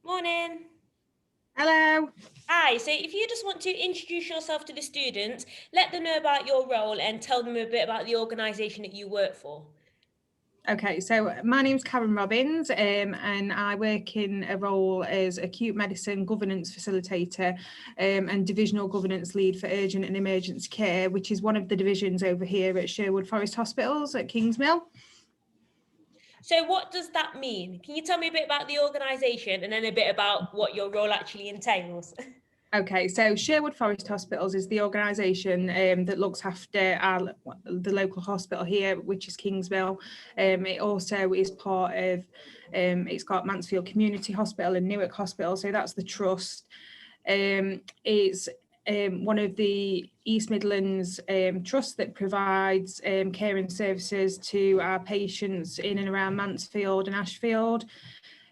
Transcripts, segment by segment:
Morning. Hello. Hi, so if you just want to introduce yourself to the students, let them know about your role and tell them a bit about the organisation that you work for. Okay, so my name's Karen Robbins, and I work in a role as acute medicine governance facilitator and divisional governance lead for urgent and emergency care, which is one of the divisions over here at Sherwood Forest Hospitals at Kingsmill. So what does that mean? Can you tell me a bit about the organisation and then a bit about what your role actually entails? Okay, so Sherwood Forest Hospitals is the organisation that looks after the local hospital here, which is Kingsmill. It also is part of, it's got Mansfield Community Hospital and Newark Hospital, so that's the trust. It's one of the East Midlands trusts that provides care and services to our patients in and around Mansfield and Ashfield.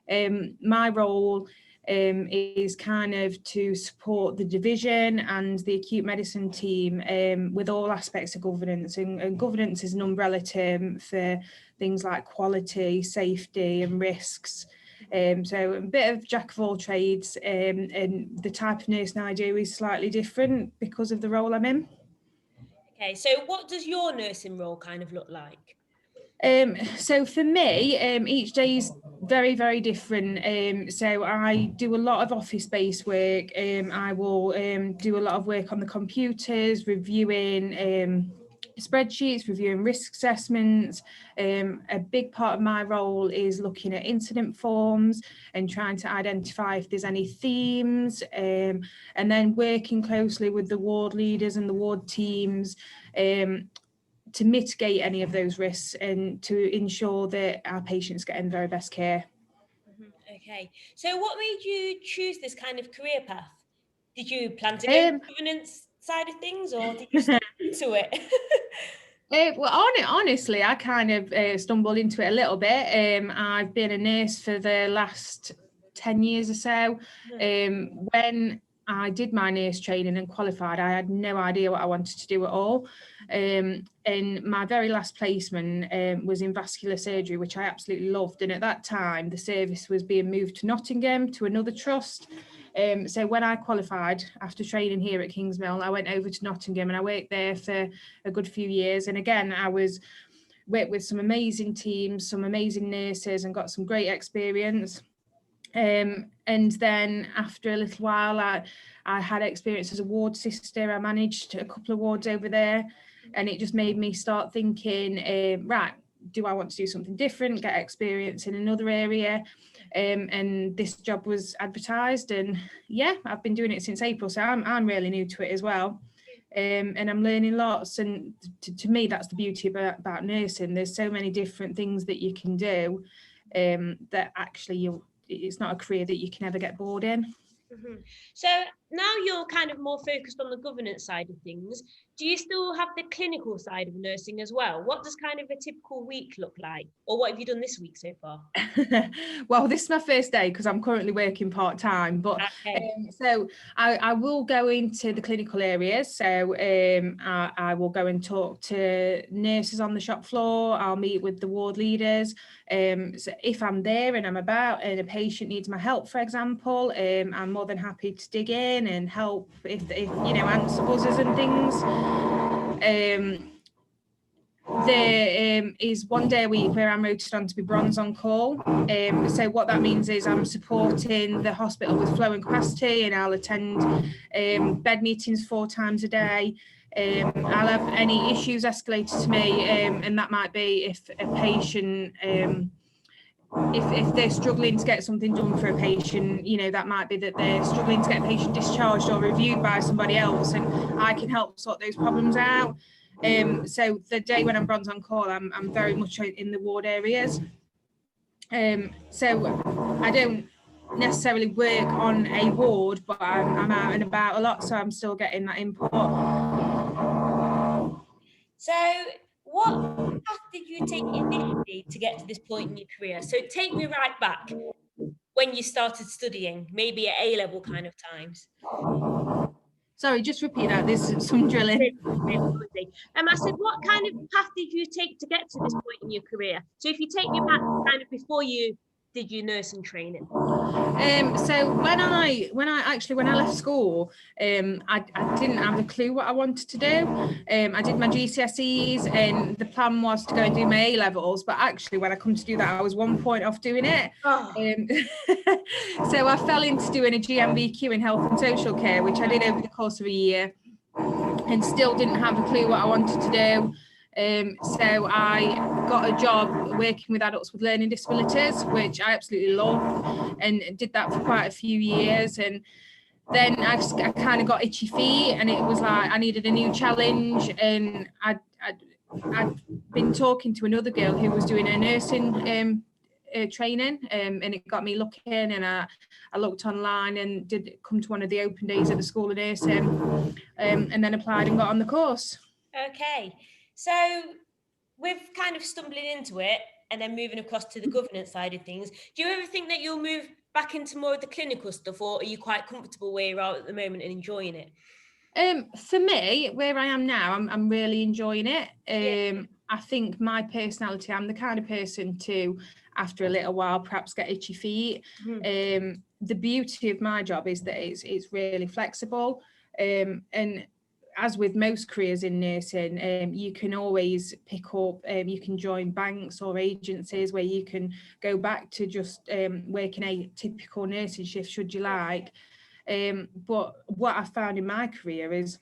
My role is kind of to support the division and the acute medicine team with all aspects of governance, and governance is an umbrella term for things like quality, safety and risks. So a bit of jack of all trades, and the type of nursing I do is slightly different because of the role I'm in. Okay, so what does your nursing role kind of look like? So for me, each day is very, very different. So I do a lot of office-based work. I will do a lot of work on the computers, reviewing spreadsheets, reviewing risk assessments. A big part of my role is looking at incident forms and trying to identify if there's any themes, and then working closely with the ward leaders and the ward teams to mitigate any of those risks and to ensure that our patients get in the very best care. Okay, so what made you choose this kind of career path? Did you plan to go into the governance side of things or did you stumble into it? Honestly, I kind of stumbled into it a little bit. I've been a nurse for the last 10 years or so. When I did my nurse training and qualified, I had no idea what I wanted to do at all. And my very last placement was in vascular surgery, which I absolutely loved. And at that time, the service was being moved to Nottingham to another trust. So when I qualified after training here at Kingsmill, I went over to Nottingham and I worked there for a good few years. And again, I worked with some amazing teams, some amazing nurses, and got some great experience. And then after a little while, I had experience as a ward sister. I managed a couple of wards over there, and it just made me start thinking, right, do I want to do something different, get experience in another area? And this job was advertised, and yeah, I've been doing it since April, so I'm really new to it as well. And I'm learning lots, and to me that's the beauty about nursing. There's so many different things that you can do, that actually it's not a career that you can ever get bored in. So now you're kind of more focused on the governance side of things. Do you still have the clinical side of nursing as well? What does kind of a typical week look like? Or what have you done this week so far? Well, this is my first day because I'm currently working part-time, but so I will go into the clinical areas. So I will go and talk to nurses on the shop floor. I'll meet with the ward leaders. So if I'm there and I'm about and a patient needs my help, for example, I'm more than happy to dig in and help if answer buzzers and things. There is one day a week where I'm rotated on to be bronze on call. So what that means is I'm supporting the hospital with flow and capacity, and I'll attend bed meetings 4 times a day. I'll have any issues escalated to me, and that might be if a patient, if they're struggling to get something done for a patient, that might be that they're struggling to get a patient discharged or reviewed by somebody else, and I can help sort those problems out. So the day when I'm bronze on call, I'm very much in the ward areas. So I don't necessarily work on a ward, but I'm out and about a lot, so I'm still getting that input. So what path did you take initially to get to this point in your career? So take me right back when you started studying, maybe at A-level kind of times. Sorry, just repeat that. There's some drilling. I said, what kind of path did you take to get to this point in your career? So if you take me back kind of before you did your nursing training? So when I left school, I didn't have a clue what I wanted to do. I did my GCSEs, and the plan was to go and do my A levels. But actually, when I come to do that, I was 1 point off doing it. Oh. So I fell into doing a GMVQ in health and social care, which I did over the course of a year, and still didn't have a clue what I wanted to do. So I got a job working with adults with learning disabilities, which I absolutely loved, and did that for quite a few years. And then I kind of got itchy feet, and it was like I needed a new challenge. And I'd been talking to another girl who was doing a nursing training, and it got me looking, and I looked online and did come to one of the open days at the School of Nursing, and then applied and got on the course. Okay, so with kind of stumbling into it and then moving across to the governance side of things, do you ever think that you'll move back into more of the clinical stuff, or are you quite comfortable where you're at the moment and enjoying it? For me, where I am now, I'm really enjoying it. Yeah. I think my personality, I'm the kind of person to, after a little while, perhaps get itchy feet. The beauty of my job is that it's really flexible, and as with most careers in nursing, you can always pick up, you can join banks or agencies where you can go back to just working a typical nursing shift should you like. But what I found in my career is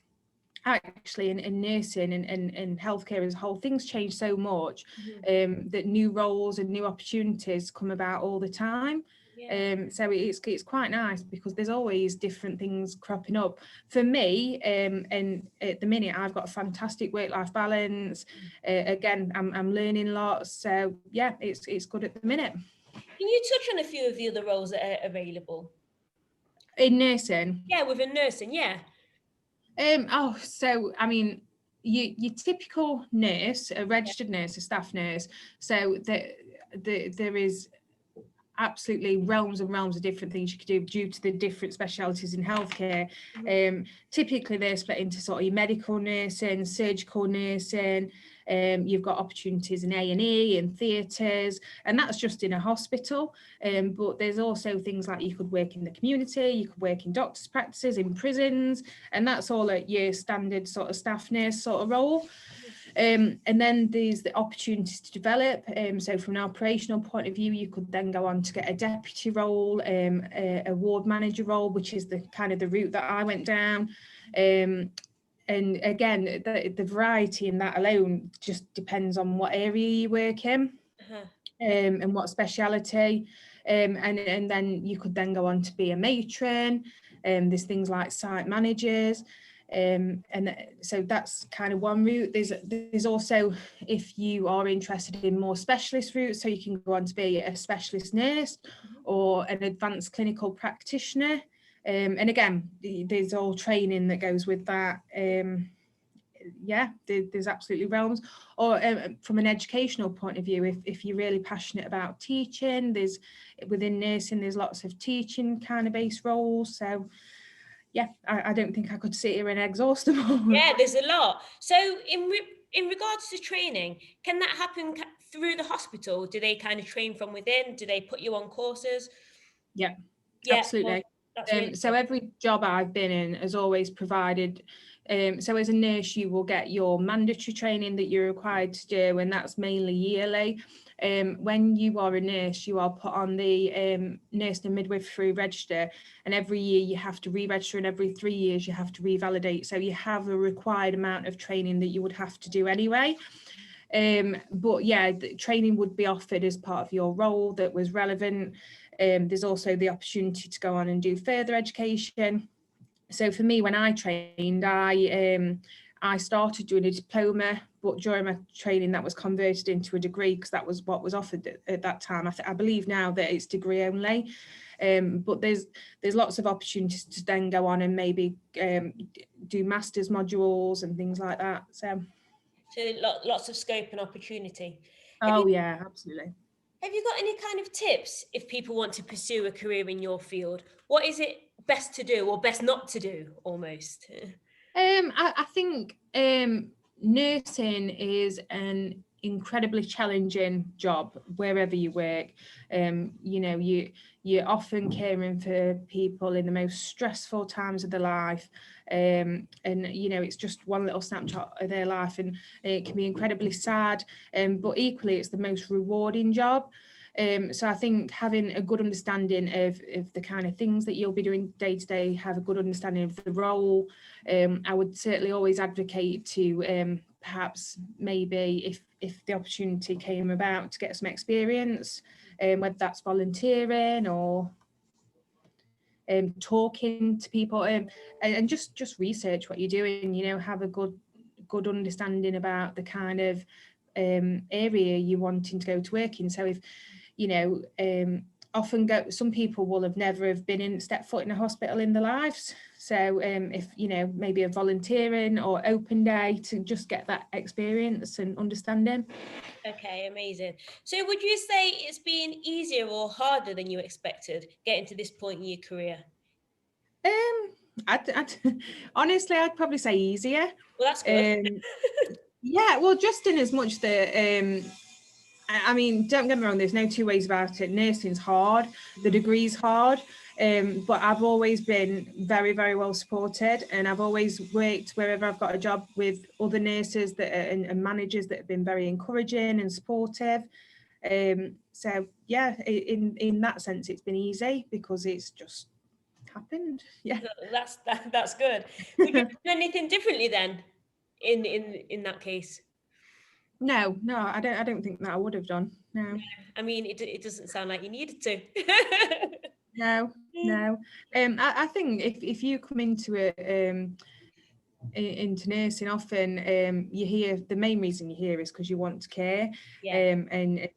actually in nursing and healthcare as a whole, things change so much, that new roles and new opportunities come about all the time. Yeah. So it's quite nice because there's always different things cropping up for me, and at the minute I've got a fantastic work-life balance. Again, I'm learning lots, so yeah, it's good at the minute. Can you touch on a few of the other roles that are available? In nursing? Yeah, within nursing, yeah. So I mean, your typical nurse, a registered nurse, a staff nurse. So there is absolutely realms and realms of different things you could do due to the different specialities in healthcare. Typically they're split into sort of your medical nursing, surgical nursing. You've got opportunities in A&E and theatres, and that's just in a hospital. But there's also things like you could work in the community, you could work in doctors' practices, in prisons, and that's all at your standard sort of staff nurse sort of role. And then there's the opportunities to develop. So from an operational point of view, you could then go on to get a deputy role, a ward manager role, which is the kind of the route that I went down. And again, the variety in that alone just depends on what area you work in, and what speciality. And then you could then go on to be a matron. There's things like site managers. And so that's kind of one route. There's also, if you are interested in more specialist routes, so you can go on to be a specialist nurse or an advanced clinical practitioner. And again, there's all training that goes with that. There's absolutely realms. Or from an educational point of view, if you're really passionate about teaching, there's within nursing, there's lots of teaching kind of based roles. So yeah, I don't think I could sit here and exhaust them all. Yeah, there's a lot. So in regards to training, can that happen through the hospital? Do they kind of train from within? Do they put you on courses? Yeah, Yeah, absolutely. well, that's really So every job I've been in has always provided, so as a nurse you will get your mandatory training that you're required to do, and that's mainly yearly. When you are a nurse, you are put on the nursing and midwifery register, and every year you have to re-register, and every 3 years you have to revalidate. So you have a required amount of training that you would have to do anyway. But yeah, the training would be offered as part of your role that was relevant. There's also the opportunity to go on and do further education. So for me, when I trained, I started doing a diploma, but during my training that was converted into a degree because that was what was offered at that time. I believe now that it's degree only, but there's lots of opportunities to then go on and maybe do master's modules and things like that. So lots of scope and opportunity. Yeah, absolutely. Have you got any kind of tips if people want to pursue a career in your field? What is it best to do or best not to do almost? I think nursing is an incredibly challenging job wherever you work. You know, you're often caring for people in the most stressful times of their life, and you know, it's just one little snapshot of their life, and it can be incredibly sad, but equally it's the most rewarding job. So I think having a good understanding of the kind of things that you'll be doing day to day, have a good understanding of the role. I would certainly always advocate to perhaps maybe if the opportunity came about to get some experience, whether that's volunteering or talking to people, and just research what you're doing, you know, have a good understanding about the kind of area you're wanting to go to work in. So if, you know, often some people will have never have stepped foot in a hospital in their lives. So if, you know, maybe a volunteering or open day to just get that experience and understanding. Okay, amazing. So would you say it's been easier or harder than you expected getting to this point in your career? Honestly, I'd probably say easier. Well, that's good. Yeah, well, just in as much that I mean, don't get me wrong, there's no two ways about it. Nursing's hard, the degree's hard, but I've always been very, very well supported, and I've always worked wherever I've got a job with other nurses and managers that have been very encouraging and supportive. So yeah, in that sense, it's been easy because it's just happened. Yeah, That's good. Would you do anything differently then in that case? No, I don't think that I would have done. No. I mean, it doesn't sound like you needed to. No. I think if you come into it into nursing, often you hear the main reason you hear is because you want to care, Yeah. and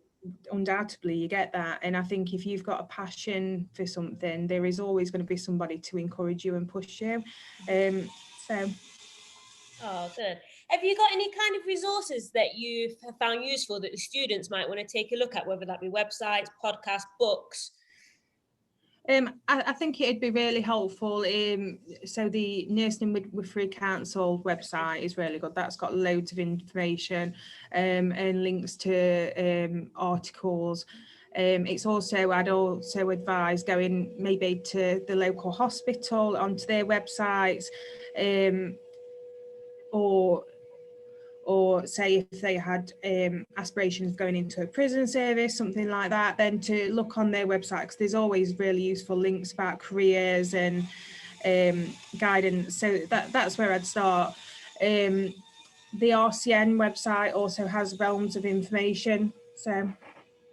undoubtedly you get that. And I think if you've got a passion for something, there is always going to be somebody to encourage you and push you. So. Oh, good. Have you got any kind of resources that you've found useful that the students might want to take a look at, whether that be websites, podcasts, books? I think it'd be really helpful. So the Nursing Midwifery Council website is really good. That's got loads of information and links to articles. I'd also advise going maybe to the local hospital onto their websites, or say if they had aspirations of going into a prison service, something like that, then to look on their website, because there's always really useful links about careers and guidance. So that's where I'd start. The RCN website also has realms of information, so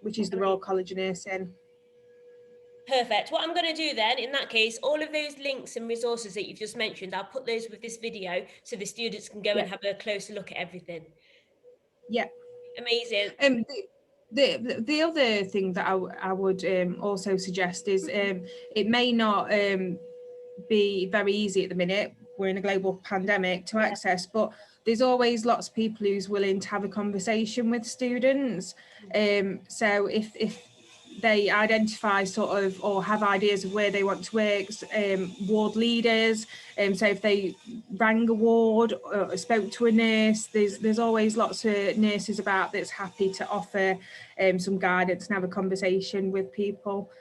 which is the Royal College of Nursing. Perfect. What I'm going to do then, in that case, all of those links and resources that you've just mentioned, I'll put those with this video so the students can go and have a closer look at everything. Yeah. Amazing. The other thing that I would also suggest is it may not be very easy at the minute. We're in a global pandemic to access, but there's always lots of people who's willing to have a conversation with students. So if they identify sort of or have ideas of where they want to work, ward leaders, so if they rang a ward or spoke to a nurse, there's always lots of nurses about that's happy to offer some guidance and have a conversation with people.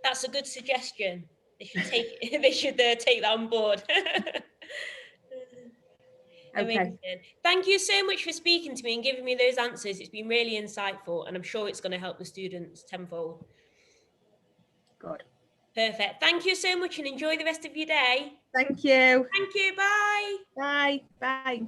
That's a good suggestion. They should take that on board. Amazing. Okay. Thank you so much for speaking to me and giving me those answers. It's been really insightful, and I'm sure it's going to help the students tenfold. Good. Perfect. Thank you so much and enjoy the rest of your day. Thank you. Thank you. Bye. Bye. Bye.